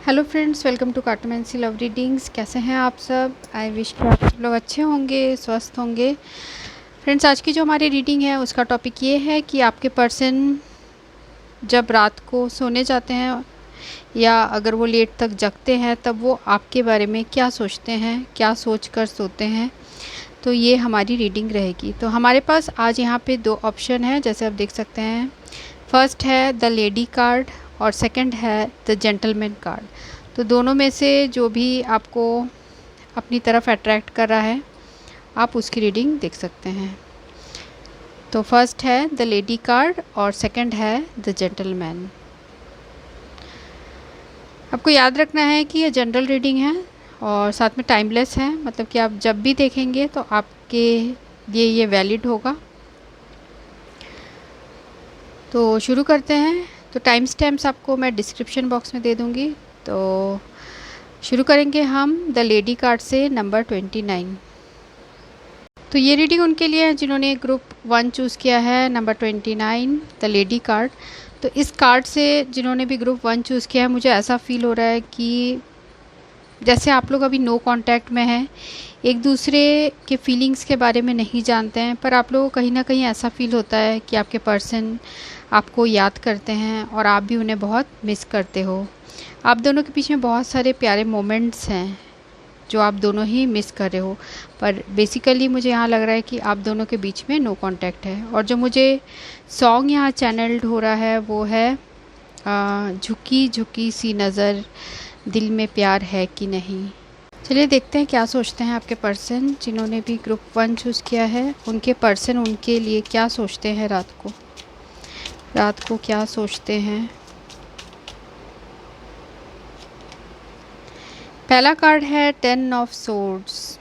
Hello friends, welcome to cartomancy love readings. कैसे हैं आप सब? आई विश कि आप सब लोग अच्छे होंगे, स्वस्थ होंगे। फ्रेंड्स, आज की जो हमारी रीडिंग है उसका टॉपिक ये है कि आपके पर्सन जब रात को सोने जाते हैं या अगर वो लेट तक जगते हैं तब वो आपके बारे में क्या सोचते हैं, क्या सोच कर सोते हैं। तो ये हमारी रीडिंग रहेगी। तो हमारे पास आज यहाँ पे दो ऑप्शन है, जैसे आप देख सकते हैं। फर्स्ट है द लेडी कार्ड और सेकंड है द जेंटलमैन कार्ड। तो दोनों में से जो भी आपको अपनी तरफ अट्रैक्ट कर रहा है आप उसकी रीडिंग देख सकते हैं। तो फर्स्ट है द लेडी कार्ड और सेकंड है द जेंटलमैन। आपको याद रखना है कि ये जनरल रीडिंग है और साथ में टाइमलेस है, मतलब कि आप जब भी देखेंगे तो आपके लिए ये वैलिड होगा। तो शुरू करते हैं। तो टाइम स्टैम्प्स आपको मैं डिस्क्रिप्शन बॉक्स में दे दूँगी। तो शुरू करेंगे हम द लेडी कार्ड से, नंबर 29। तो ये रीडिंग उनके लिए है जिन्होंने ग्रुप 1 चूज़ किया है, नंबर 29 द लेडी कार्ड। तो इस कार्ड से जिन्होंने भी ग्रुप 1 चूज़ किया है, मुझे ऐसा फील हो रहा है कि जैसे आप लोग अभी नो कांटेक्ट में हैं, एक दूसरे के फीलिंग्स के बारे में नहीं जानते हैं, पर आप लोगों को कहीं ना कहीं ऐसा फील होता है कि आपके पर्सन आपको याद करते हैं और आप भी उन्हें बहुत मिस करते हो। आप दोनों के बीच में बहुत सारे प्यारे मोमेंट्स हैं जो आप दोनों ही मिस कर रहे हो, पर बेसिकली मुझे यहाँ लग रहा है कि आप दोनों के बीच में नो कांटेक्ट है। और जो मुझे सॉन्ग यहाँ चैनल्ड हो रहा है वो है झुकी झुकी सी नज़र, दिल में प्यार है कि नहीं। चलिए देखते हैं क्या सोचते हैं आपके पर्सन जिन्होंने भी ग्रुप 1 चूज़ किया है। उनके पर्सन उनके लिए क्या सोचते हैं, रात को क्या सोचते हैं। पहला कार्ड है 10 ऑफ सोर्ड्स।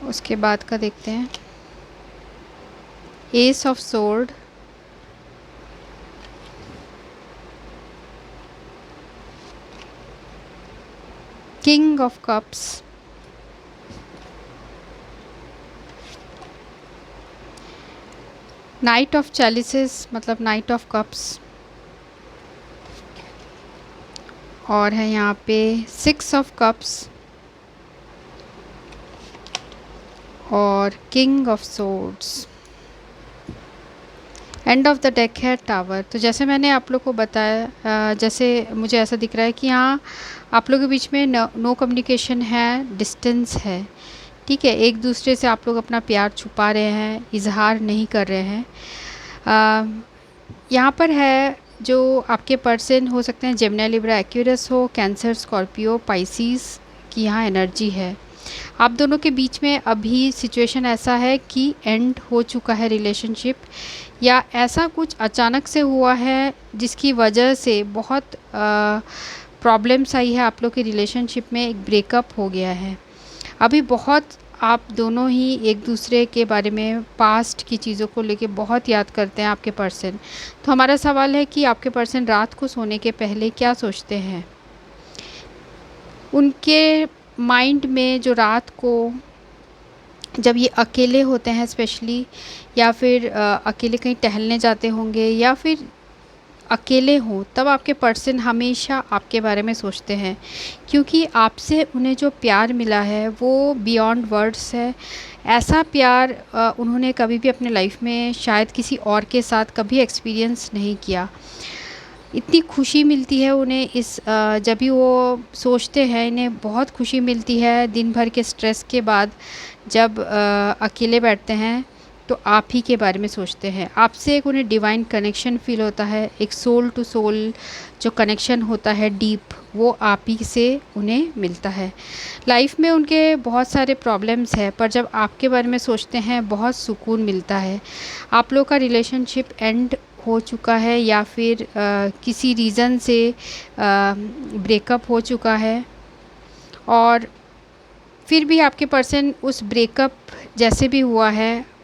उसके बाद का देखते हैं ace of sword, king of cups, knight of chalices मतलब नाइट ऑफ कप्स, और है यहाँ पे 6 ऑफ कप्स और king of swords. End of the deck है टावर। तो जैसे मैंने आप लोग को बताया, जैसे मुझे ऐसा दिख रहा है कि यहाँ आप लोगों के बीच में नो कम्युनिकेशन है, डिस्टेंस है। ठीक है, एक दूसरे से आप लोग अपना प्यार छुपा रहे हैं, इजहार नहीं कर रहे हैं। यहाँ पर है जो आपके पर्सन हो सकते हैं जेमिनी, लिब्रा, एक्वेरियस हो, कैंसर, स्कॉर्पियो, पाइसिस की यहाँ एनर्जी है। आप दोनों के बीच में अभी सिचुएशन ऐसा है कि एंड हो चुका है रिलेशनशिप, या ऐसा कुछ अचानक से हुआ है जिसकी वजह से बहुत प्रॉब्लम्स आई है आप लोग के रिलेशनशिप में, एक ब्रेकअप हो गया है। अभी बहुत आप दोनों ही एक दूसरे के बारे में, पास्ट की चीज़ों को लेके बहुत याद करते हैं आपके पर्सन। तो हमारा सवाल है कि आपके पर्सन रात को सोने के पहले क्या सोचते हैं। उनके माइंड में जो रात को जब ये अकेले होते हैं स्पेशली, या फिर अकेले कहीं टहलने जाते होंगे या फिर अकेले हों, तब आपके पर्सन हमेशा आपके बारे में सोचते हैं, क्योंकि आपसे उन्हें जो प्यार मिला है वो बियॉन्ड वर्ड्स है। ऐसा प्यार उन्होंने कभी भी अपने लाइफ में शायद किसी और के साथ कभी एक्सपीरियंस नहीं किया। इतनी खुशी मिलती है उन्हें इस जब भी वो सोचते हैं, इन्हें बहुत खुशी मिलती है दिन भर के स्ट्रेस के बाद। जब अकेले बैठते हैं तो आप ही के बारे में सोचते हैं, आपसे एक उन्हें डिवाइन कनेक्शन फील होता है, एक सोल टू सोल जो कनेक्शन होता है डीप, वो आप ही से उन्हें मिलता है। लाइफ में उनके बहुत सारे प्रॉब्लम्स हैं, पर जब आपके बारे में सोचते हैं बहुत सुकून मिलता है। आप लोग का रिलेशनशिप एंड हो चुका है या फिर किसी रीज़न से ब्रेकअप हो चुका है, और फिर भी आपके पर्सन उस ब्रेकअप जैसे भी हुआ है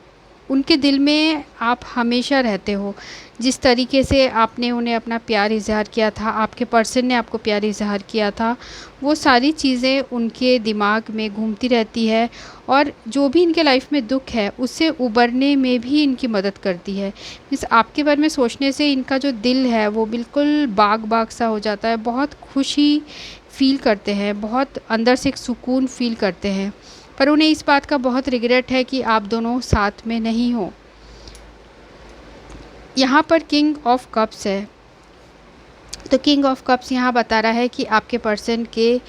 उनके दिल में आप हमेशा रहते हो। जिस तरीके से आपने उन्हें अपना प्यार इज़हार किया था, आपके पर्सन ने आपको प्यार इज़हार किया था, वो सारी चीज़ें उनके दिमाग में घूमती रहती है और जो भी इनके लाइफ में दुख है उससे उबरने में भी इनकी मदद करती है। मीन्स आपके बारे में सोचने से इनका जो दिल है वो बिल्कुल बाग-बाग सा हो जाता है, बहुत खुशी फ़ील करते हैं, बहुत अंदर से एक सुकून फ़ील करते हैं। पर उन्हें इस बात का बहुत रिग्रेट है कि आप दोनों साथ में नहीं हो। यहाँ पर किंग ऑफ कप्स है, तो किंग ऑफ कप्स यहाँ बता रहा है कि आपके पर्सन के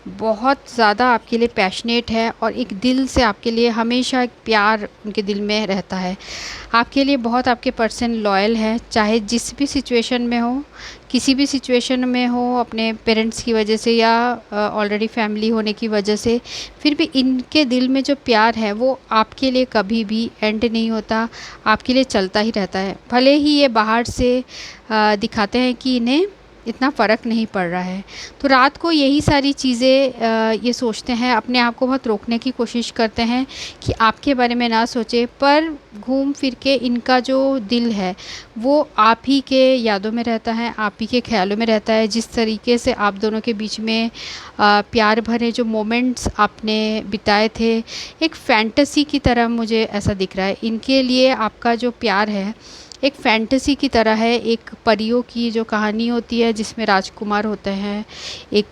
बहुत ज़्यादा आपके लिए पैशनेट है और एक दिल से आपके लिए हमेशा एक प्यार उनके दिल में रहता है। आपके लिए बहुत आपके पर्सन लॉयल है, चाहे जिस भी सिचुएशन में हो, किसी भी सिचुएशन में हो, अपने पेरेंट्स की वजह से या ऑलरेडी फैमिली होने की वजह से, फिर भी इनके दिल में जो प्यार है वो आपके लिए कभी भी एंड नहीं होता, आपके लिए चलता ही रहता है। भले ही ये बाहर से दिखाते हैं कि इन्हें इतना फ़र्क नहीं पड़ रहा है। तो रात को यही सारी चीज़ें ये सोचते हैं, अपने आप को बहुत रोकने की कोशिश करते हैं कि आपके बारे में ना सोचें, पर घूम फिर के इनका जो दिल है वो आप ही के यादों में रहता है, आप ही के ख़्यालों में रहता है। जिस तरीके से आप दोनों के बीच में प्यार भरे जो मोमेंट्स आपने बिताए थे, एक फ़ैंटेसी की तरह मुझे ऐसा दिख रहा है। इनके लिए आपका जो प्यार है एक फ़ैंटेसी की तरह है, एक परियों की जो कहानी होती है जिसमें राजकुमार होते हैं, एक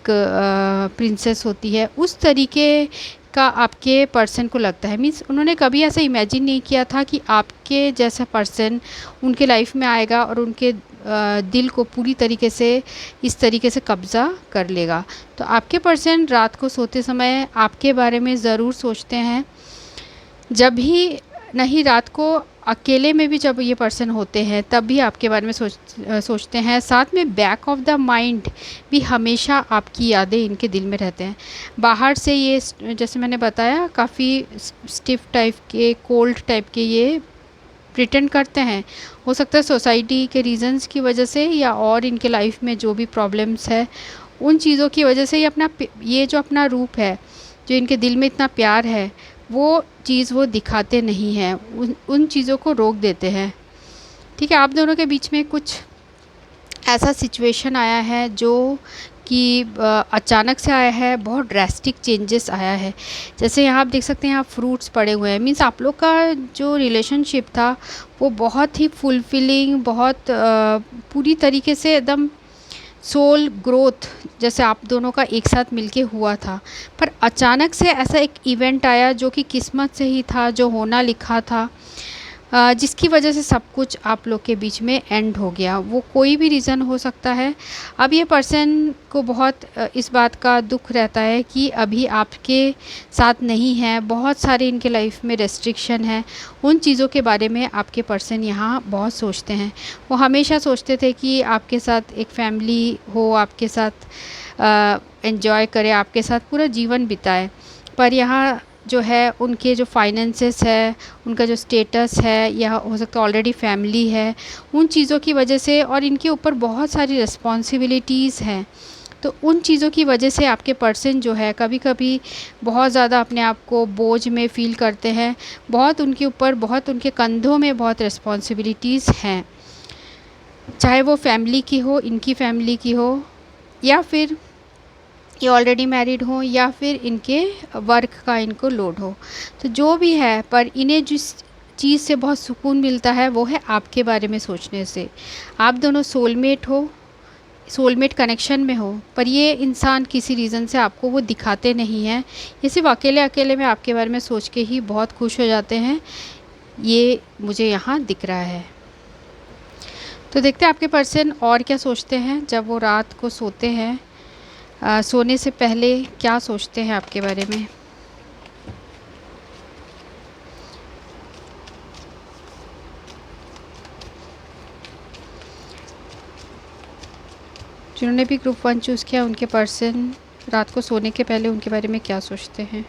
प्रिंसेस होती है, उस तरीके का आपके पर्सन को लगता है। मीन्स उन्होंने कभी ऐसा इमेजिन नहीं किया था कि आपके जैसा पर्सन उनके लाइफ में आएगा और उनके दिल को पूरी तरीके से इस तरीके से कब्ज़ा कर लेगा। तो आपके पर्सन रात को सोते समय आपके बारे में ज़रूर सोचते हैं। जब भी नहीं, रात को अकेले में भी जब ये पर्सन होते हैं तब भी आपके बारे में सोचते हैं। साथ में बैक ऑफ द माइंड भी हमेशा आपकी यादें इनके दिल में रहते हैं। बाहर से ये जैसे मैंने बताया काफ़ी स्टिफ टाइप के, कोल्ड टाइप के ये प्रिटेंड करते हैं। हो सकता है सोसाइटी के रीज़न्स की वजह से या और इनके लाइफ में जो भी प्रॉब्लम्स है उन चीज़ों की वजह से ये जो अपना रूप है, जो इनके दिल में इतना प्यार है, वो चीज़ वो दिखाते नहीं हैं, उन चीज़ों को रोक देते हैं। ठीक है, आप दोनों के बीच में कुछ ऐसा सिचुएशन आया है जो कि अचानक से आया है, बहुत ड्रास्टिक चेंजेस आया है। जैसे यहाँ आप देख सकते हैं, यहाँ फ्रूट्स पड़े हुए हैं। मीन्स आप लोग का जो रिलेशनशिप था वो बहुत ही फुलफिलिंग, बहुत पूरी तरीके से एकदम सोल ग्रोथ जैसे आप दोनों का एक साथ मिलके हुआ था। पर अचानक से ऐसा एक इवेंट आया जो कि किस्मत से ही था, जो होना लिखा था, जिसकी वजह से सब कुछ आप लोग के बीच में एंड हो गया। वो कोई भी रीज़न हो सकता है। अब ये पर्सन को बहुत इस बात का दुख रहता है कि अभी आपके साथ नहीं है, बहुत सारे इनके लाइफ में रेस्ट्रिक्शन है। उन चीज़ों के बारे में आपके पर्सन यहाँ बहुत सोचते हैं। वो हमेशा सोचते थे कि आपके साथ एक फैमिली हो, आपके साथ एंजॉय करे, आपके साथ पूरा जीवन बिताए। पर यहाँ जो है उनके जो फाइनेंसेस है, उनका जो स्टेटस है, या हो सकता है ऑलरेडी फैमिली है, उन चीज़ों की वजह से, और इनके ऊपर बहुत सारी रिस्पॉन्सिबिलिटीज़ हैं। तो उन चीज़ों की वजह से आपके पर्सन जो है कभी कभी बहुत ज़्यादा अपने आप को बोझ में फ़ील करते हैं। बहुत उनके ऊपर, बहुत उनके कंधों में बहुत रिस्पॉन्सिबिलिटीज़ हैं, चाहे वो फैमिली की हो, इनकी फैमिली की हो, या फिर ये ऑलरेडी मैरिड हो, या फिर इनके वर्क का इनको लोड हो। तो जो भी है, पर इन्हें जिस चीज़ से बहुत सुकून मिलता है वो है आपके बारे में सोचने से। आप दोनों सोलमेट हो, सोलमेट कनेक्शन में हो, पर ये इंसान किसी रीज़न से आपको वो दिखाते नहीं हैं। ये सिर्फ अकेले अकेले में आपके बारे में सोच के ही बहुत खुश हो जाते हैं। ये मुझे यहाँ दिख रहा है। तो देखते हैं आपके पर्सन और क्या सोचते हैं जब वो रात को सोते हैं। सोने से पहले क्या सोचते हैं आपके बारे में। जिन्होंने भी ग्रुप 1 चूज़ किया, उनके पर्सन रात को सोने के पहले उनके बारे में क्या सोचते हैं।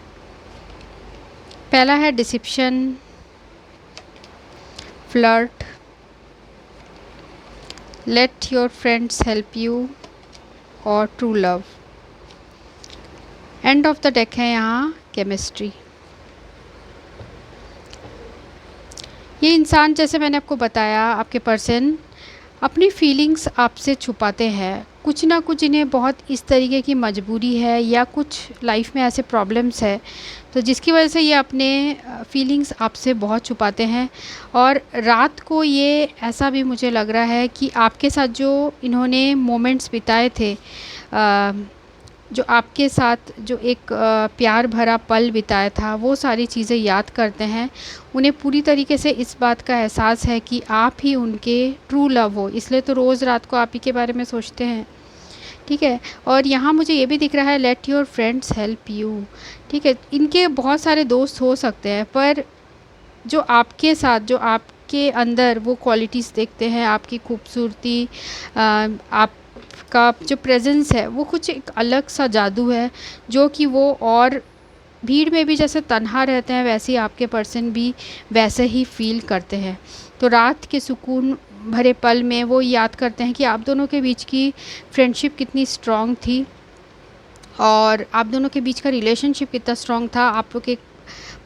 पहला है deception, flirt, let your friends help you, और true love. End of the deck है यहाँ केमिस्ट्री। ये इंसान, जैसे मैंने आपको बताया, आपके पर्सन अपनी फीलिंग्स आपसे छुपाते हैं। कुछ ना कुछ इन्हें बहुत इस तरीके की मजबूरी है या कुछ लाइफ में ऐसे प्रॉब्लम्स है, तो जिसकी वजह से ये अपने फीलिंग्स आपसे बहुत छुपाते हैं। और रात को ये ऐसा भी मुझे लग रहा है कि आपके साथ जो इन्होंने मोमेंट्स बिताए थे, जो आपके साथ जो एक प्यार भरा पल बिताया था, वो सारी चीज़ें याद करते हैं। उन्हें पूरी तरीके से इस बात का एहसास है कि आप ही उनके ट्रू लव हो, इसलिए तो रोज़ रात को आप ही के बारे में सोचते हैं। ठीक है। और यहाँ मुझे ये भी दिख रहा है, late your friends help you. ठीक है, इनके बहुत सारे दोस्त हो सकते हैं, पर जो आपके साथ, जो आपके अंदर वो क्वालिटीज़ देखते हैं, आपकी खूबसूरती, आपका जो प्रेजेंस है, वो कुछ एक अलग सा जादू है, जो कि वो और भीड़ में भी जैसे तन्हा रहते हैं, वैसे ही आपके पर्सन भी वैसे ही फील करते हैं। तो रात के सुकून भरे पल में वो याद करते हैं कि आप दोनों के बीच की फ्रेंडशिप कितनी स्ट्रॉन्ग थी, और आप दोनों के बीच का रिलेशनशिप कितना स्ट्रॉन्ग था। आप लोग एक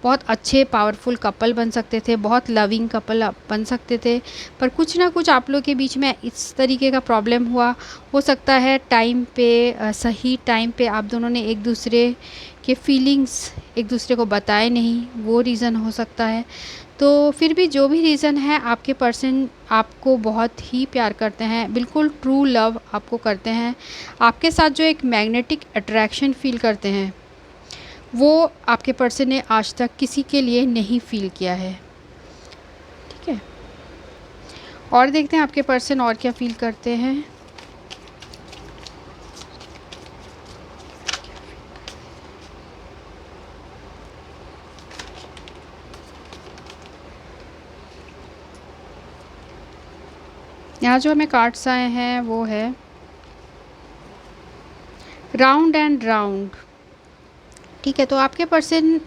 बहुत अच्छे पावरफुल कपल बन सकते थे, बहुत लविंग कपल बन सकते थे, पर कुछ ना कुछ आप लोग के बीच में इस तरीके का प्रॉब्लम हुआ। हो सकता है टाइम पे, सही टाइम पे आप दोनों ने एक दूसरे के फीलिंग्स एक दूसरे को बताए नहीं, वो रीज़न हो सकता है। तो फिर भी जो भी रीज़न है, आपके पर्सन आपको बहुत ही प्यार करते हैं, बिल्कुल ट्रू लव आपको करते हैं। आपके साथ जो एक मैग्नेटिक अट्रैक्शन फ़ील करते हैं, वो आपके पर्सन ने आज तक किसी के लिए नहीं फ़ील किया है। ठीक है, और देखते हैं आपके पर्सन और क्या फ़ील करते हैं। यहाँ जो हमें कार्ड्स आए हैं वो है राउंड एंड राउंड। ठीक है, तो आपके पर्सन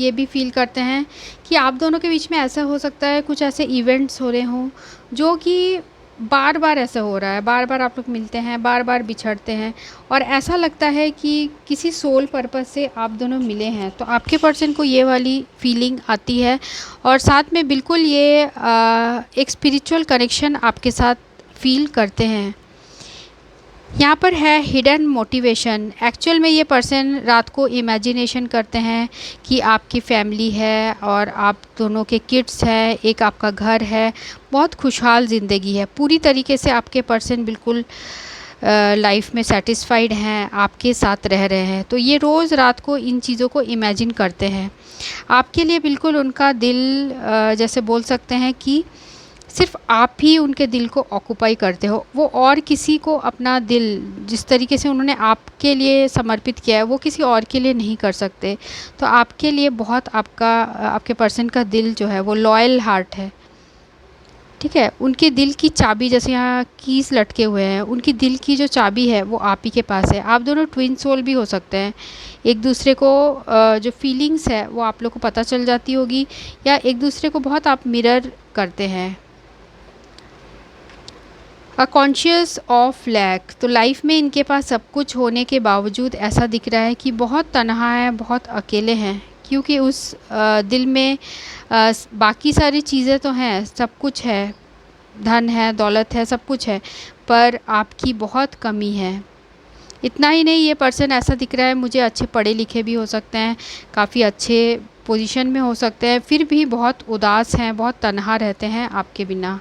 ये भी फील करते हैं कि आप दोनों के बीच में ऐसा हो सकता है, कुछ ऐसे इवेंट्स हो रहे हों जो कि बार बार ऐसा हो रहा है, बार बार आप लोग मिलते हैं, बार बार बिछड़ते हैं, और ऐसा लगता है कि किसी सोल पर्पस से आप दोनों मिले हैं। तो आपके पर्सन को ये वाली फीलिंग आती है, और साथ में बिल्कुल ये एक स्पिरिचुअल कनेक्शन आपके साथ फील करते हैं। यहाँ पर है हिडन मोटिवेशन। एक्चुअल में ये पर्सन रात को इमेजिनेशन करते हैं कि आपकी फैमिली है और आप दोनों के किड्स हैं, एक आपका घर है, बहुत खुशहाल ज़िंदगी है। पूरी तरीके से आपके पर्सन बिल्कुल लाइफ में सेटिस्फाइड हैं, आपके साथ रह रहे हैं। तो ये रोज़ रात को इन चीज़ों को इमेजिन करते हैं। आपके लिए बिल्कुल उनका दिल जैसे बोल सकते हैं कि सिर्फ आप ही उनके दिल को ऑक्यूपाई करते हो। वो और किसी को अपना दिल, जिस तरीके से उन्होंने आपके लिए समर्पित किया है, वो किसी और के लिए नहीं कर सकते। तो आपके लिए बहुत आपके पर्सन का दिल जो है वो लॉयल हार्ट है। ठीक है, उनके दिल की चाबी, जैसे यहाँ कीज़ लटके हुए हैं, उनकी दिल की जो चाबी है वो आप ही के पास है। आप दोनों ट्विन सोल भी हो सकते हैं। एक दूसरे को जो फीलिंग्स है वो आप लोग को पता चल जाती होगी, या एक दूसरे को बहुत आप मिरर करते हैं। A conscious of lack. तो लाइफ में इनके पास सब कुछ होने के बावजूद ऐसा दिख रहा है कि बहुत तन्हा है, बहुत अकेले हैं, क्योंकि उस दिल में बाकी सारी चीज़ें तो हैं, सब कुछ है, धन है, दौलत है, सब कुछ है, पर आपकी बहुत कमी है। इतना ही नहीं, ये पर्सन ऐसा दिख रहा है मुझे, अच्छे पढ़े लिखे भी हो सकते हैं, काफ़ी अच्छे पोजीशन में हो सकते हैं, फिर भी बहुत उदास हैं, बहुत तन्हा रहते हैं आपके बिना।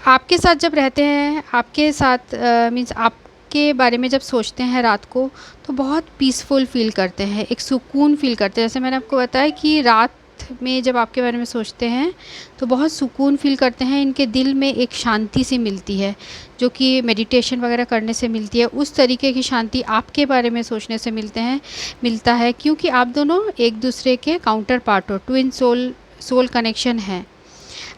आपके साथ जब रहते हैं, आपके साथ मीन्स आपके बारे में जब सोचते हैं रात को, तो बहुत पीसफुल फ़ील करते हैं, एक सुकून फ़ील करते हैं। जैसे मैंने आपको बताया कि रात में जब आपके बारे में सोचते हैं तो बहुत सुकून फ़ील करते हैं। इनके दिल में एक शांति सी मिलती है, जो कि मेडिटेशन वगैरह करने से मिलती है। उस तरीके की शांति आपके बारे में सोचने से मिलता है, क्योंकि आप दोनों एक दूसरे के काउंटर पार्ट हो, ट्विन सोल कनेक्शन है।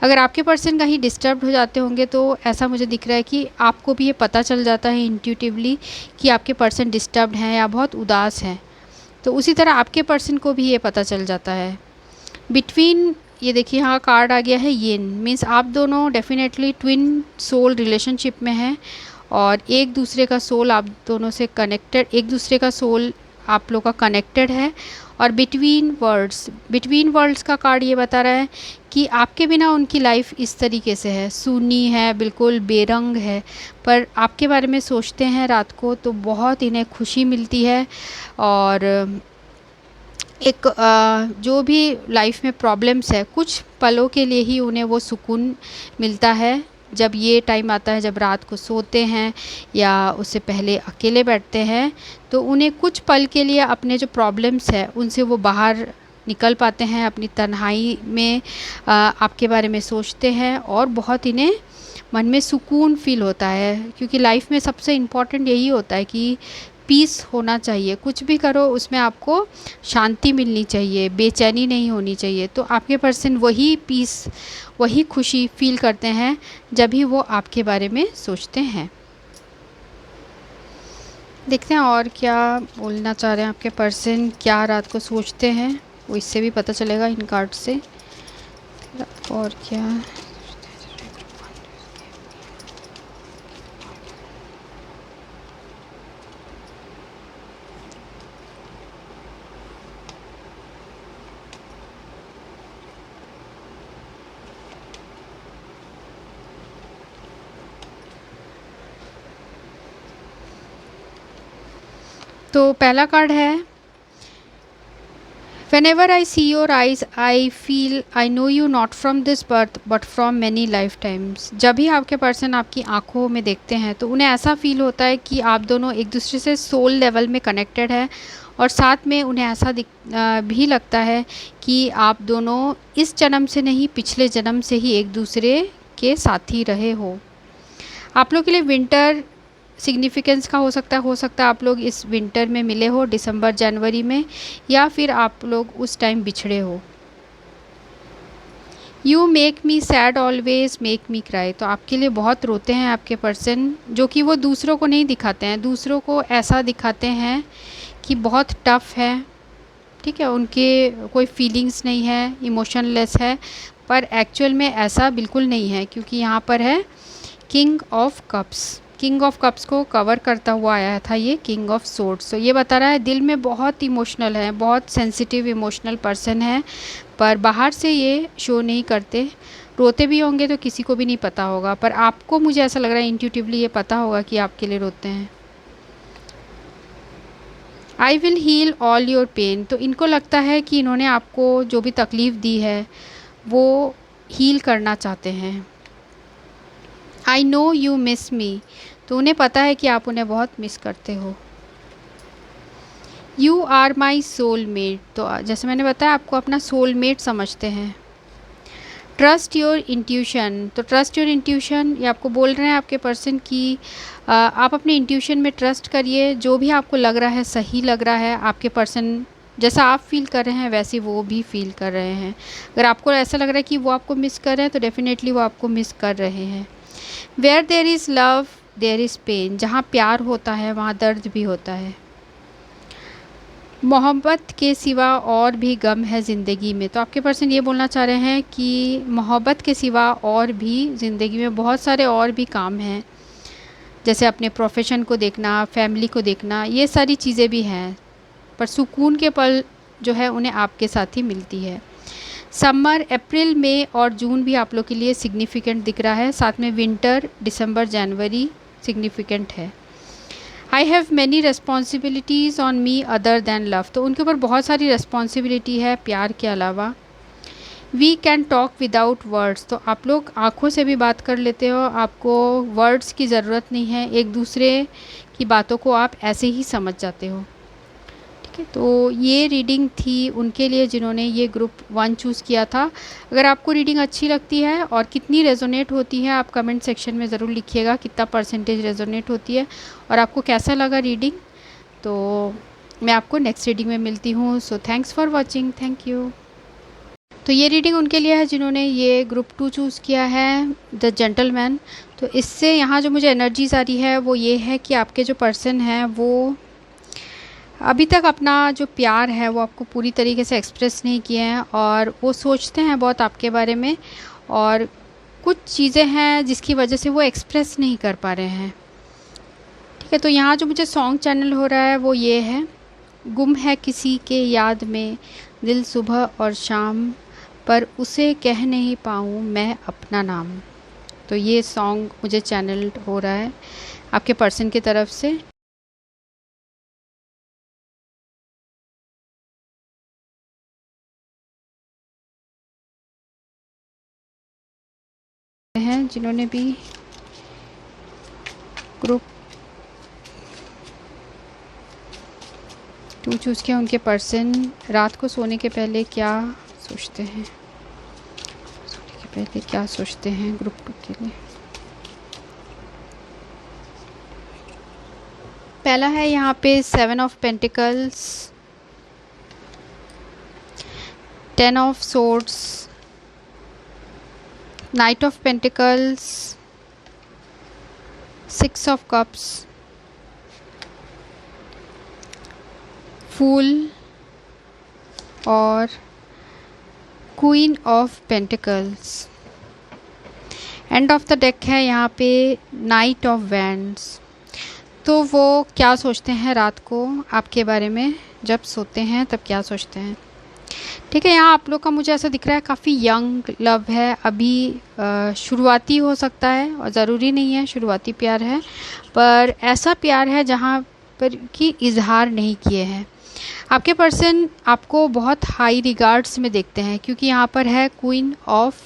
अगर आपके पर्सन कहीं डिस्टर्ब हो जाते होंगे, तो ऐसा मुझे दिख रहा है कि आपको भी ये पता चल जाता है इंट्यूटिवली कि आपके पर्सन डिस्टर्ब्ड हैं या बहुत उदास हैं। तो उसी तरह आपके पर्सन को भी ये पता चल जाता है। बिटवीन, ये देखिए यहाँ कार्ड आ गया है येन, मीन्स आप दोनों डेफिनेटली ट्विन सोल रिलेशनशिप में हैं, और एक दूसरे का सोल आप दोनों से कनेक्टेड, एक दूसरे का सोल आप लोग का कनेक्टेड है। और बिटवीन वर्ल्ड्स का कार्ड ये बता रहा है कि आपके बिना उनकी लाइफ इस तरीके से है, सूनी है, बिल्कुल बेरंग है, पर आपके बारे में सोचते हैं रात को तो बहुत इन्हें खुशी मिलती है। और एक जो भी लाइफ में प्रॉब्लम्स है, कुछ पलों के लिए ही उन्हें वो सुकून मिलता है। जब ये टाइम आता है, जब रात को सोते हैं या उससे पहले अकेले बैठते हैं, तो उन्हें कुछ पल के लिए अपने जो प्रॉब्लम्स है उनसे वो बाहर निकल पाते हैं। अपनी तन्हाई में आपके बारे में सोचते हैं और बहुत इन्हें मन में सुकून फील होता है, क्योंकि लाइफ में सबसे इम्पॉर्टेंट यही होता है कि पीस होना चाहिए। कुछ भी करो उसमें आपको शांति मिलनी चाहिए, बेचैनी नहीं होनी चाहिए। तो आपके पर्सन वही पीस, वही खुशी फील करते हैं जब भी वो आपके बारे में सोचते हैं। देखते हैं और क्या बोलना चाह रहे हैं आपके पर्सन, क्या रात को सोचते हैं, वो इससे भी पता चलेगा इन कार्ड से। और क्या तो पहला कार्ड है, Whenever I see your eyes, I feel I know you not from this birth but from many lifetimes। जब भी आपके पर्सन आपकी आंखों में देखते हैं तो उन्हें ऐसा फील होता है कि आप दोनों एक दूसरे से सोल लेवल में कनेक्टेड है, और साथ में उन्हें ऐसा भी लगता है कि आप दोनों इस जन्म से नहीं, पिछले जन्म से ही एक दूसरे के साथी रहे हो। आप लोग के लिए विंटर सिग्निफिकेंस का हो सकता है आप लोग इस विंटर में मिले हो, दिसंबर जनवरी में, या फिर आप लोग उस टाइम बिछड़े हो। You make me sad always make me cry. तो आपके लिए बहुत रोते हैं आपके पर्सन, जो कि वो दूसरों को नहीं दिखाते हैं। दूसरों को ऐसा दिखाते हैं कि बहुत टफ है, ठीक है, उनके कोई फीलिंग्स नहीं है, इमोशनलेस है, पर एक्चुअल में ऐसा बिल्कुल नहीं है, क्योंकि यहाँ पर है किंग ऑफ कप्स को कवर करता हुआ आया था ये किंग ऑफ सोर्ड्स। तो ये बता रहा है दिल में बहुत इमोशनल है, बहुत सेंसिटिव इमोशनल पर्सन है, पर बाहर से ये शो नहीं करते। रोते भी होंगे तो किसी को भी नहीं पता होगा, पर आपको, मुझे ऐसा लग रहा है इंट्यूटिवली ये पता होगा कि आपके लिए रोते हैं। I will heal all your pain. तो इनको लगता है कि इन्होंने आपको जो भी तकलीफ़ दी है वो हील करना चाहते हैं। आई नो यू मिस मी। तो उन्हें पता है कि आप उन्हें बहुत मिस करते हो। You are my soul mate. तो जैसे मैंने बताया, आपको अपना सोल मेट समझते हैं। Trust your intuition. तो ट्रस्ट योर इंट्यूशन, ये आपको बोल रहे हैं आपके पर्सन की आप अपने इंट्यूशन में ट्रस्ट करिए। जो भी आपको लग रहा है, सही लग रहा है, आपके पर्सन जैसा आप फील कर रहे हैं वैसे वो भी फील कर रहे हैं। अगर आपको ऐसा लग रहा है कि वो आपको मिस कर रहे हैं तो डेफिनेटली वो आपको मिस कर रहे हैं। Where there is love there is pain. जहाँ प्यार होता है वहाँ दर्द भी होता है। मोहब्बत के सिवा और भी गम है ज़िंदगी में। तो आपके पर्सन ये बोलना चाह रहे हैं कि मोहब्बत के सिवा और भी ज़िंदगी में बहुत सारे और भी काम हैं, जैसे अपने प्रोफेशन को देखना, फैमिली को देखना, ये सारी चीज़ें भी हैं, पर सुकून के पल जो है उन्हें आपके साथ ही मिलती है। समर, अप्रैल, मई और जून भी आप लोग के लिए सिग्निफिकेंट दिख रहा है। साथ में विंटर, दिसंबर, जनवरी सिग्निफिकेंट है। आई have many responsibilities on me other than love. तो उनके ऊपर बहुत सारी रेस्पॉन्सिबिलिटी है प्यार के अलावा। We can talk without words. तो आप लोग आँखों से भी बात कर लेते हो, आपको वर्ड्स की ज़रूरत नहीं है, एक दूसरे की बातों को आप ऐसे ही समझ जाते हो, ठीक है। तो ये रीडिंग थी उनके लिए जिन्होंने ये ग्रुप 1 चूज़ किया था। अगर आपको रीडिंग अच्छी लगती है और कितनी रेजोनेट होती है, आप कमेंट सेक्शन में ज़रूर लिखिएगा कितना परसेंटेज रेजोनेट होती है और आपको कैसा लगा रीडिंग। तो मैं आपको नेक्स्ट रीडिंग में मिलती हूँ। So thanks for watching, thank you. तो ये रीडिंग उनके लिए है जिन्होंने ये ग्रुप 2 चूज़ किया है, द जेंटलमैन। तो इससे यहाँ जो मुझे एनर्जीज आ रही है वो ये है कि आपके जो पर्सन हैं वो अभी तक अपना जो प्यार है वो आपको पूरी तरीके से एक्सप्रेस नहीं किए हैं, और वो सोचते हैं बहुत आपके बारे में, और कुछ चीज़ें हैं जिसकी वजह से वो एक्सप्रेस नहीं कर पा रहे हैं, ठीक है। तो यहाँ जो मुझे सॉन्ग चैनल हो रहा है वो ये है, गुम है किसी के याद में दिल सुबह और शाम, पर उसे कह नहीं पाऊँ मैं अपना नाम। तो ये सॉन्ग मुझे चैनल हो रहा है आपके पर्सन की तरफ से। हैं जिन्होंने भी ग्रुप 2 चूज़ किया, उनके पर्सन रात को सोने के पहले क्या सोचते हैं, सोने के पहले क्या सोचते हैं ग्रुप 2 के लिए। पहला है यहाँ पे 7 of pentacles, 10 of swords, knight of pentacles, 6 of cups, fool और queen of pentacles. End of the deck है यहाँ पे नाइट ऑफ वैंड्स। तो वो क्या सोचते हैं रात को आपके बारे में, जब सोते हैं तब क्या सोचते हैं। ठीक है, यहाँ आप लोग का मुझे ऐसा दिख रहा है काफ़ी यंग लव है, अभी शुरुआती हो सकता है और ज़रूरी नहीं है शुरुआती प्यार है, पर ऐसा प्यार है जहाँ पर कि इजहार नहीं किए हैं। आपके पर्सन आपको बहुत हाई रिगार्ड्स में देखते हैं, क्योंकि यहाँ पर है क्वीन ऑफ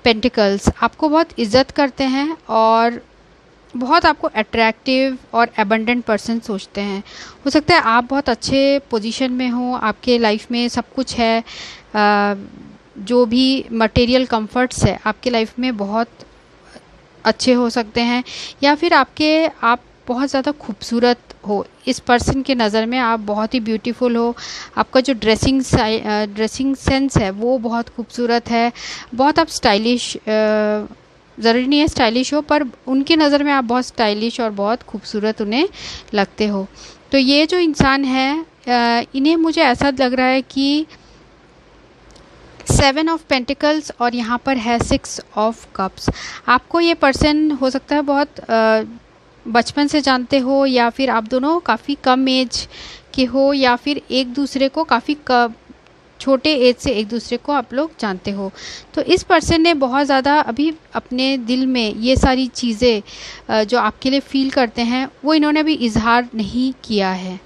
पेंटिकल्स। आपको बहुत इज़्ज़त करते हैं और बहुत आपको अट्रैक्टिव और एबंडेंट पर्सन सोचते हैं। हो सकता है आप बहुत अच्छे पोजीशन में हो, आपके लाइफ में सब कुछ है, जो भी मटेरियल कंफर्ट्स है आपके लाइफ में बहुत अच्छे हो सकते हैं, या फिर आप बहुत ज़्यादा खूबसूरत हो। इस पर्सन के नज़र में आप बहुत ही ब्यूटीफुल हो, आपका जो ड्रेसिंग सेंस है वो बहुत खूबसूरत है, बहुत आप स्टाइलिश, ज़रूरी नहीं है स्टाइलिश हो, पर उनकी नज़र में आप बहुत स्टाइलिश और बहुत खूबसूरत उन्हें लगते हो। तो ये जो इंसान है इन्हें मुझे ऐसा लग रहा है कि 7 ऑफ पेंटिकल्स और यहाँ पर है 6 ऑफ कप्स। आपको ये पर्सन हो सकता है बहुत बचपन से जानते हो, या फिर आप दोनों काफ़ी कम एज के हो, या फिर एक दूसरे को काफ़ी छोटे एज से एक दूसरे को आप लोग जानते हो। तो इस पर्सन ने बहुत ज़्यादा अभी अपने दिल में ये सारी चीज़ें जो आपके लिए फ़ील करते हैं वो इन्होंने अभी इजहार नहीं किया है।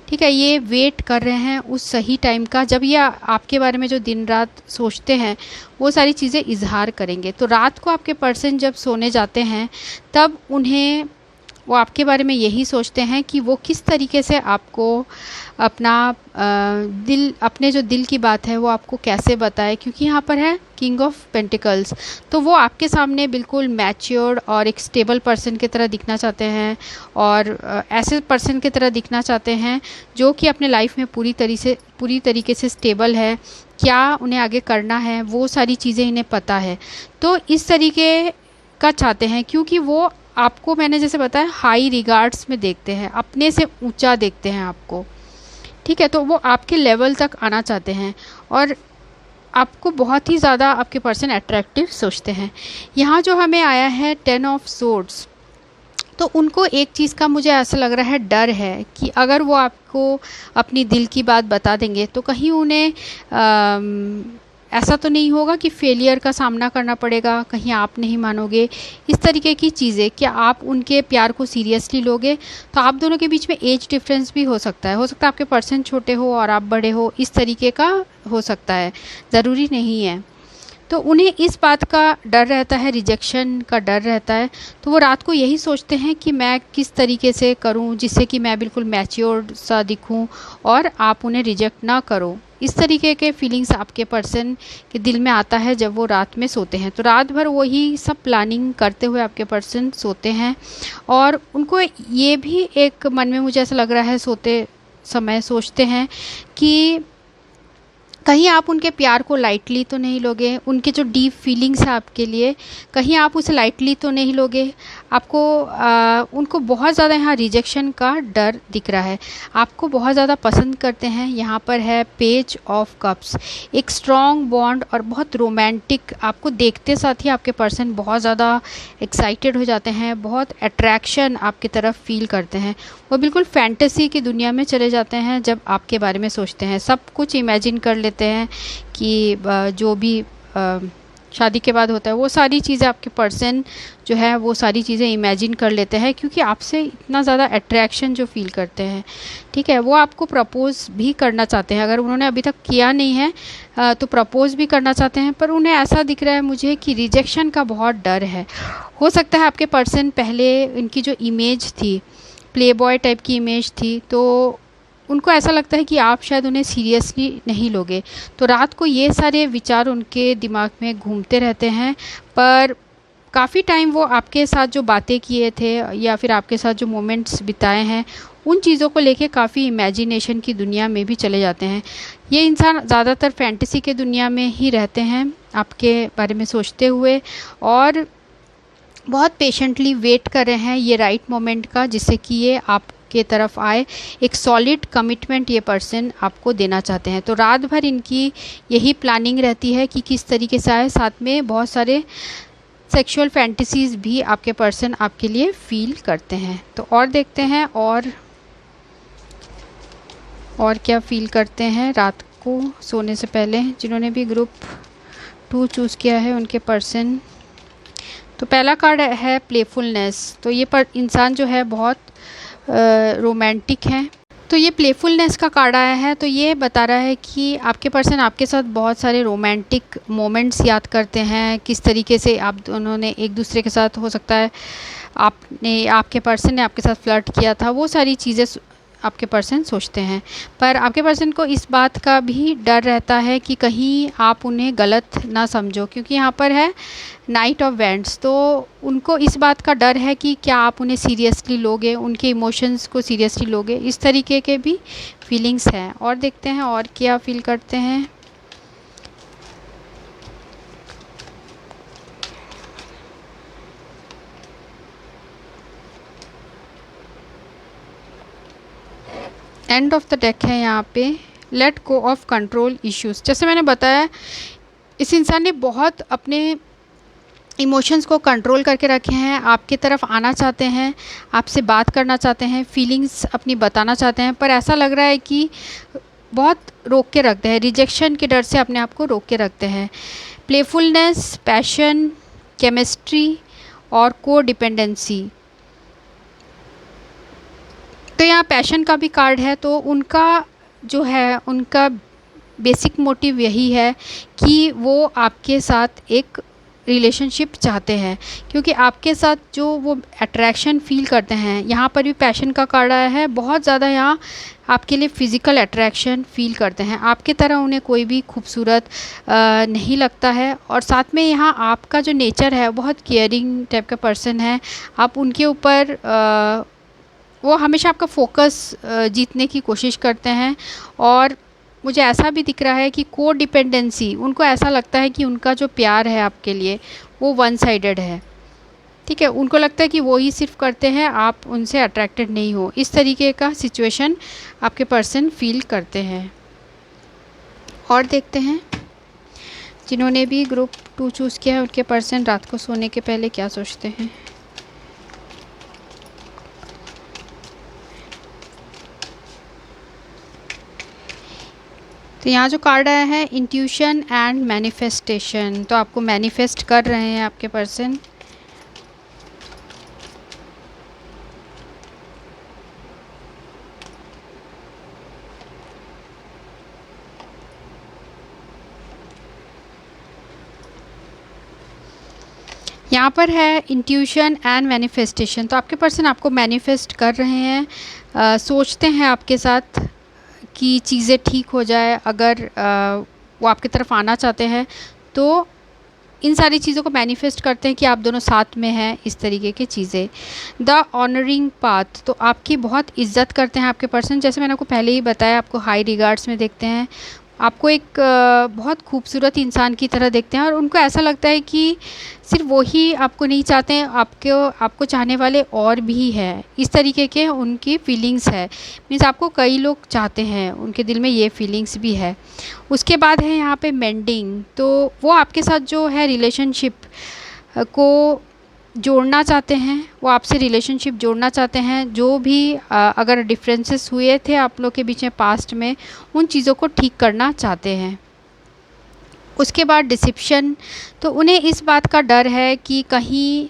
ठीक है, ये वेट कर रहे हैं उस सही टाइम का जब ये आपके बारे में जो दिन रात सोचते हैं वो सारी चीज़ें इजहार करेंगे। तो रात को आपके पर्सन जब सोने जाते हैं तब वो आपके बारे में यही सोचते हैं कि वो किस तरीके से आपको अपना अपने जो दिल की बात है वो आपको कैसे बताए, क्योंकि यहाँ पर है किंग ऑफ पेंटिकल्स। तो वो आपके सामने बिल्कुल मैच्योर्ड और एक स्टेबल पर्सन की तरह दिखना चाहते हैं, और ऐसे पर्सन की तरह दिखना चाहते हैं जो कि अपने लाइफ में पूरी तरीके से स्टेबल है, क्या उन्हें आगे करना है वो सारी चीज़ें इन्हें पता है। तो इस तरीके का चाहते हैं, क्योंकि वो आपको मैंने जैसे बताया हाई रिगार्ड्स में देखते हैं, अपने से ऊंचा देखते हैं आपको। ठीक है, तो वो आपके लेवल तक आना चाहते हैं और आपको बहुत ही ज़्यादा आपके पर्सन अट्रैक्टिव सोचते हैं। यहाँ जो हमें आया है 10 ऑफ सोर्ड्स, तो उनको एक चीज़ का मुझे ऐसा लग रहा है डर है कि अगर वो आपको अपनी दिल की बात बता देंगे तो कहीं उन्हें ऐसा तो नहीं होगा कि फेलियर का सामना करना पड़ेगा, कहीं आप नहीं मानोगे, इस तरीके की चीज़ें। क्या आप उनके प्यार को सीरियसली लोगे? तो आप दोनों के बीच में एज डिफरेंस भी हो सकता है आपके पर्सन छोटे हो और आप बड़े हो, इस तरीके का हो सकता है, ज़रूरी नहीं है। तो उन्हें इस बात का डर रहता है, रिजेक्शन का डर रहता है। तो वो रात को यही सोचते हैं कि मैं किस तरीके से करूं जिससे कि मैं बिल्कुल मैच्योर्ड सा दिखूं और आप उन्हें रिजेक्ट ना करो। इस तरीके के फीलिंग्स आपके पर्सन के दिल में आता है जब वो रात में सोते हैं। तो रात भर वही सब प्लानिंग करते हुए आपके पर्सन सोते हैं, और उनको ये भी एक मन में मुझे ऐसा लग रहा है सोते समय सोचते हैं कि कहीं आप उनके प्यार को लाइटली तो नहीं लोगे, उनके जो डीप फीलिंग्स है आपके लिए कहीं आप उसे लाइटली तो नहीं लोगे। आपको उनको बहुत ज़्यादा यहाँ रिजेक्शन का डर दिख रहा है। आपको बहुत ज़्यादा पसंद करते हैं। यहाँ पर है पेज ऑफ कप्स, एक स्ट्रॉन्ग बॉन्ड और बहुत रोमांटिक। आपको देखते साथ ही आपके पर्सन बहुत ज़्यादा एक्साइटेड हो जाते हैं, बहुत अट्रैक्शन आपकी तरफ फील करते हैं। वो बिल्कुल फैंटेसी की दुनिया में चले जाते हैं जब आपके बारे में सोचते हैं। सब कुछ इमेजिन कर लेते हैं कि जो भी शादी के बाद होता है वो सारी चीज़ें आपके पर्सन जो है वो सारी चीज़ें इमेजिन कर लेते हैं, क्योंकि आपसे इतना ज़्यादा अट्रैक्शन जो फील करते हैं। ठीक है, वो आपको प्रपोज़ भी करना चाहते हैं। अगर उन्होंने अभी तक किया नहीं है तो प्रपोज़ भी करना चाहते हैं, पर उन्हें ऐसा दिख रहा है मुझे कि रिजेक्शन का बहुत डर है। हो सकता है आपके पर्सन पहले इनकी जो इमेज थी, प्ले बॉय टाइप की इमेज थी, तो उनको ऐसा लगता है कि आप शायद उन्हें सीरियसली नहीं लोगे। तो रात को ये सारे विचार उनके दिमाग में घूमते रहते हैं, पर काफ़ी टाइम वो आपके साथ जो बातें किए थे या फिर आपके साथ जो मोमेंट्स बिताए हैं उन चीज़ों को लेके काफ़ी इमेजिनेशन की दुनिया में भी चले जाते हैं। ये इंसान ज़्यादातर फैंटेसी के दुनिया में ही रहते हैं आपके बारे में सोचते हुए, और बहुत पेशेंटली वेट कर रहे हैं ये राइट मोमेंट का, जिससे कि ये आपके तरफ आए। एक सॉलिड कमिटमेंट ये पर्सन आपको देना चाहते हैं। तो रात भर इनकी यही प्लानिंग रहती है कि किस तरीके से आए। साथ में बहुत सारे सेक्सुअल फैंटेसीज़ भी आपके पर्सन आपके लिए फील करते हैं। तो और देखते हैं और क्या फील करते हैं रात को सोने से पहले। जिन्होंने भी ग्रुप 2 चूज़ किया है उनके पर्सन, तो पहला कार्ड है प्लेफुलनेस। तो ये इंसान जो है बहुत रोमांटिक है। तो ये प्लेफुलनेस का कार्ड आया है, तो ये बता रहा है कि आपके पर्सन आपके साथ बहुत सारे रोमांटिक मोमेंट्स याद करते हैं। किस तरीके से आप दोनों ने एक दूसरे के साथ, हो सकता है आपके पर्सन ने आपके साथ फ्लर्ट किया था, वो सारी चीज़ें आपके पर्सन सोचते हैं। पर आपके पर्सन को इस बात का भी डर रहता है कि कहीं आप उन्हें गलत ना समझो, क्योंकि यहाँ पर है नाइट ऑफ वैंड्स। तो उनको इस बात का डर है कि क्या आप उन्हें सीरियसली लोगे, उनके इमोशंस को सीरियसली लोगे। इस तरीके के भी फीलिंग्स हैं। और देखते हैं और क्या फील करते हैं। एंड ऑफ द डेक है यहाँ पे, let go of control issues. जैसे मैंने बताया, इस इंसान ने बहुत अपने इमोशंस को कंट्रोल करके रखे हैं। आपकी तरफ आना चाहते हैं, आपसे बात करना चाहते हैं, फीलिंग्स अपनी बताना चाहते हैं, पर ऐसा लग रहा है कि बहुत रोक के रखते हैं। रिजेक्शन के डर से अपने आप को रोक के रखते हैं। प्लेफुलनेस, पैशन, केमिस्ट्री और को डिपेंडेंसी। तो यहाँ पैशन का भी कार्ड है। तो उनका जो है, उनका बेसिक मोटिव यही है कि वो आपके साथ एक रिलेशनशिप चाहते हैं, क्योंकि आपके साथ जो वो अट्रैक्शन फील करते हैं। यहाँ पर भी पैशन का कार्ड आया है। बहुत ज़्यादा यहाँ आपके लिए फ़िज़िकल अट्रैक्शन फील करते हैं। आपके तरह उन्हें कोई भी खूबसूरत नहीं लगता है। और साथ में यहाँ आपका जो नेचर है बहुत केयरिंग टाइप का पर्सन है। आप उनके ऊपर वो हमेशा आपका फोकस जीतने की कोशिश करते हैं। और मुझे ऐसा भी दिख रहा है कि को डिपेंडेंसी, उनको ऐसा लगता है कि उनका जो प्यार है आपके लिए वो वन साइडेड है। ठीक है, उनको लगता है कि वो ही सिर्फ करते हैं, आप उनसे अट्रैक्टेड नहीं हो। इस तरीके का सिचुएशन आपके पर्सन फील करते हैं। और देखते हैं जिन्होंने भी ग्रुप 2 चूज़ किया है उनके पर्सन रात को सोने के पहले क्या सोचते हैं। तो यहाँ जो कार्ड आया है, इंट्यूशन एंड मैनिफेस्टेशन। तो आपको मैनिफेस्ट कर रहे हैं आपके पर्सन। यहाँ पर है इंट्यूशन एंड मैनिफेस्टेशन। तो आपके पर्सन आपको मैनिफेस्ट कर रहे हैं, सोचते हैं आपके साथ कि चीज़ें ठीक हो जाए। अगर वो आपकी तरफ आना चाहते हैं तो इन सारी चीज़ों को मैनिफेस्ट करते हैं कि आप दोनों साथ में हैं। इस तरीके की चीज़ें। The honouring path. तो आपकी बहुत इज्जत करते हैं आपके पर्सन। जैसे मैंने आपको पहले ही बताया, आपको हाई रिगार्ड्स में देखते हैं, आपको एक बहुत खूबसूरत इंसान की तरह देखते हैं और उनको ऐसा लगता है कि सिर्फ वो ही आपको नहीं चाहते हैं, आपको आपको चाहने वाले और भी हैं। इस तरीके के उनकी फीलिंग्स है, मीन्स आपको कई लोग चाहते हैं, उनके दिल में ये फीलिंग्स भी है। उसके बाद है यहाँ पे मेंडिंग, तो वो आपके साथ जो है रिलेशनशिप को जोड़ना चाहते हैं, वो आपसे रिलेशनशिप जोड़ना चाहते हैं। जो भी अगर डिफरेंसेस हुए थे आप लोग के बीच में पास्ट में, उन चीज़ों को ठीक करना चाहते हैं। उसके बाद डिसिप्शन, तो उन्हें इस बात का डर है कि कहीं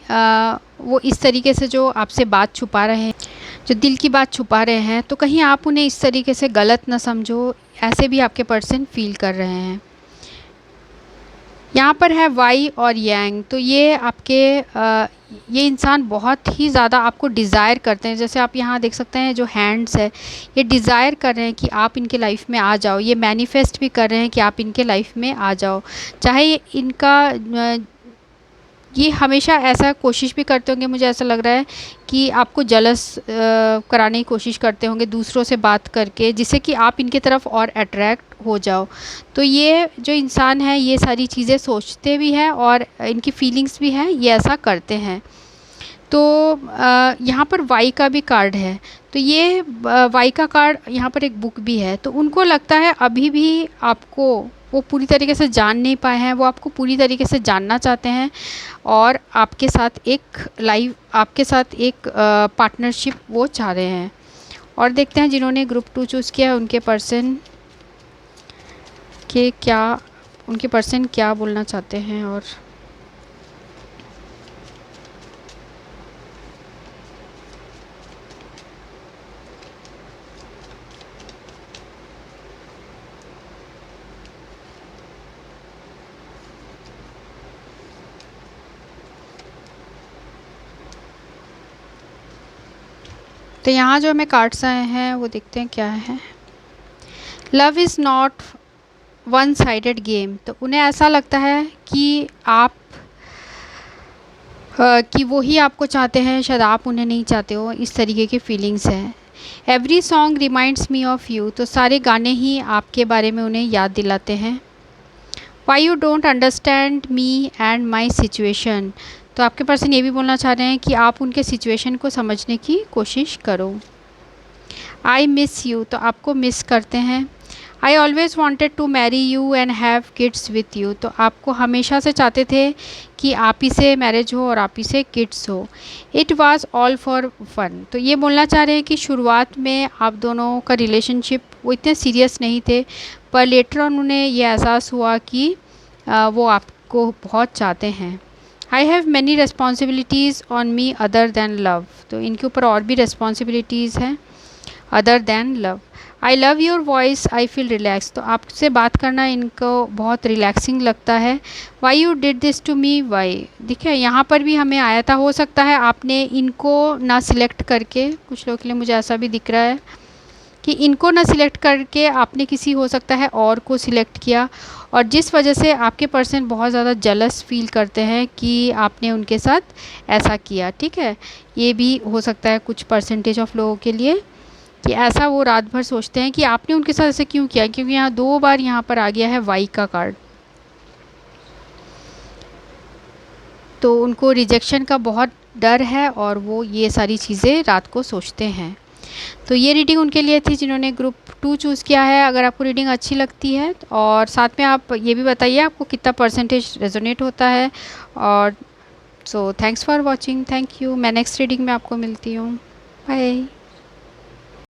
वो इस तरीके से जो आपसे बात छुपा रहे हैं, जो दिल की बात छुपा रहे हैं, तो कहीं आप उन्हें इस तरीके से गलत ना समझो, ऐसे भी आपके पर्सन फील कर रहे हैं। यहाँ पर है वाई और यांग, तो ये आपके ये इंसान बहुत ही ज़्यादा आपको डिज़ायर करते हैं। जैसे आप यहाँ देख सकते हैं जो हैंड्स है, ये डिज़ायर कर रहे हैं कि आप इनके लाइफ में आ जाओ, ये मैनिफेस्ट भी कर रहे हैं कि आप इनके लाइफ में आ जाओ। चाहे इनका ये हमेशा ऐसा कोशिश भी करते होंगे, मुझे ऐसा लग रहा है कि आपको जलस कराने की कोशिश करते होंगे दूसरों से बात करके, जिससे कि आप इनकी तरफ और अट्रैक्ट हो जाओ। तो ये जो इंसान है ये सारी चीज़ें सोचते भी हैं और इनकी फीलिंग्स भी हैं, ये ऐसा करते हैं। तो यहाँ पर वाई का भी कार्ड है, तो ये वाई का कार्ड यहाँ पर एक बुक भी है। तो उनको लगता है अभी भी आपको वो पूरी तरीके से जान नहीं पाए हैं, वो आपको पूरी तरीके से जानना चाहते हैं और आपके साथ एक पार्टनरशिप वो चाह रहे हैं। और देखते हैं जिन्होंने ग्रुप 2 चूज़ किया है उनके पर्सन क्या बोलना चाहते हैं। और तो यहाँ जो हमें कार्ड्स आए हैं वो देखते हैं क्या है। Love is not one sided game, तो उन्हें ऐसा लगता है कि कि वो ही आपको चाहते हैं, शायद आप उन्हें नहीं चाहते हो, इस तरीके की फीलिंग्स है। Every song reminds me of you, तो सारे गाने ही आपके बारे में उन्हें याद दिलाते हैं। Why you don't understand me and my situation, तो आपके पर्सन ये भी बोलना चाह रहे हैं कि आप उनके सिचुएशन को समझने की कोशिश करो। आई मिस यू, तो आपको मिस करते हैं। I always wanted to marry you and have kids with you, तो आपको हमेशा से चाहते थे कि आप ही से मैरिज हो और आप ही से किड्स हो। It was all for fun, तो ये बोलना चाह रहे हैं कि शुरुआत में आप दोनों का रिलेशनशिप वो इतने सीरियस नहीं थे, पर लेटर ऑन उन्हें ये एहसास हुआ कि वो आपको बहुत चाहते हैं। I have many responsibilities on me other than love, तो इनके ऊपर और भी रिस्पॉन्सिबिलिटीज़ हैं other than love. I love your voice, I feel relax, तो आपसे बात करना इनको बहुत रिलैक्सिंग लगता है। Why you did this to me, why, देखिए यहाँ पर भी हमें आया था, हो सकता है आपने इनको ना सिलेक्ट करके, कुछ लोगों के लिए मुझे ऐसा भी दिख रहा है कि इनको ना सिलेक्ट करके आपने किसी हो सकता है और को सिलेक्ट किया, और जिस वजह से आपके पर्सन बहुत ज़्यादा जेलस फील करते हैं कि आपने उनके साथ ऐसा किया। ठीक है, ये भी हो सकता है कुछ परसेंटेज ऑफ लोगों के लिए कि ऐसा वो रात भर सोचते हैं कि आपने उनके साथ ऐसे क्यों किया, क्योंकि यहाँ 2 बार यहाँ पर आ गया है वाई का कार्ड। तो उनको रिजेक्शन का बहुत डर है और वो ये सारी चीज़ें रात को सोचते हैं। तो ये रीडिंग उनके लिए थी जिन्होंने ग्रुप 2 चूज़ किया है। अगर आपको रीडिंग अच्छी लगती है और साथ में आप ये भी बताइए आपको कितना परसेंटेज रेजोनेट होता है। और so thanks for watching, thank you. मैं नेक्स्ट रीडिंग में आपको मिलती हूँ, बाय।